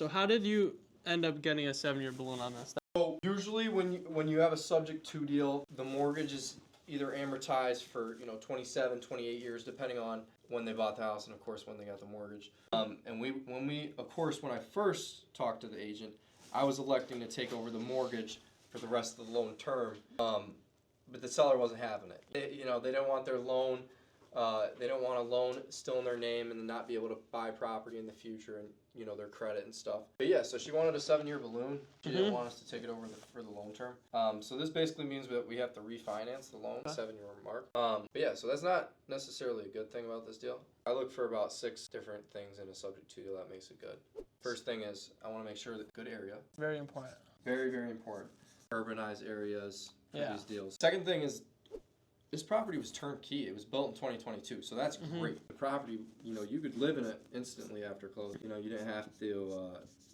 So how did you end up getting a 7-year balloon on this? So usually when you have a subject to deal, the mortgage is either amortized for 27, 28 years, depending on when they bought the house and of course when they got the mortgage. And when I first talked to the agent, I was electing to take over the mortgage for the rest of the loan term, but the seller wasn't having it. They don't want their loan. They don't want a loan still in their name and not be able to buy property in the future and their credit and stuff. But yeah, so she wanted a 7-year balloon. She didn't want us to take it over for the loan term. So this basically means that we have to refinance the loan, 7-year mark. But yeah, so that's not necessarily a good thing about this deal. I look for about 6 different things in a subject to deal that makes it good. First thing is I want to make sure that good area. Very important. Very, very important. Urbanized areas for these deals. Second thing is this property was turnkey. It was built in 2022, so that's great. The property, you could live in it instantly after closing. You didn't have to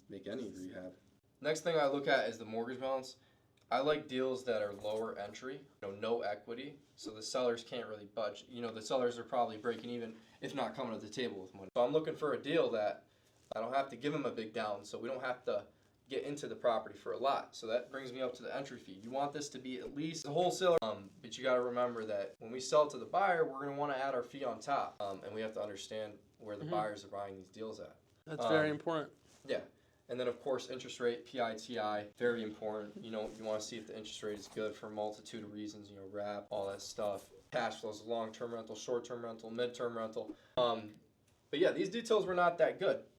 make any rehab. Next thing I look at is the mortgage balance. I like deals that are lower entry, no equity, so the sellers can't really budge. The sellers are probably breaking even, if not coming to the table with money. So I'm looking for a deal that I don't have to give them a big down, so we don't have to get into the property for a lot. So that brings me up to the entry fee. You want this to be at least a wholesaler, but you got to remember that when we sell it to the buyer, we're going to want to add our fee on top, and we have to understand where the buyers are buying these deals at. That's very important. Yeah. And then, of course, interest rate, PITI, very important. You want to see if the interest rate is good for a multitude of reasons, rehab, all that stuff. Cash flows, long-term rental, short-term rental, mid-term rental. But yeah, these details were not that good.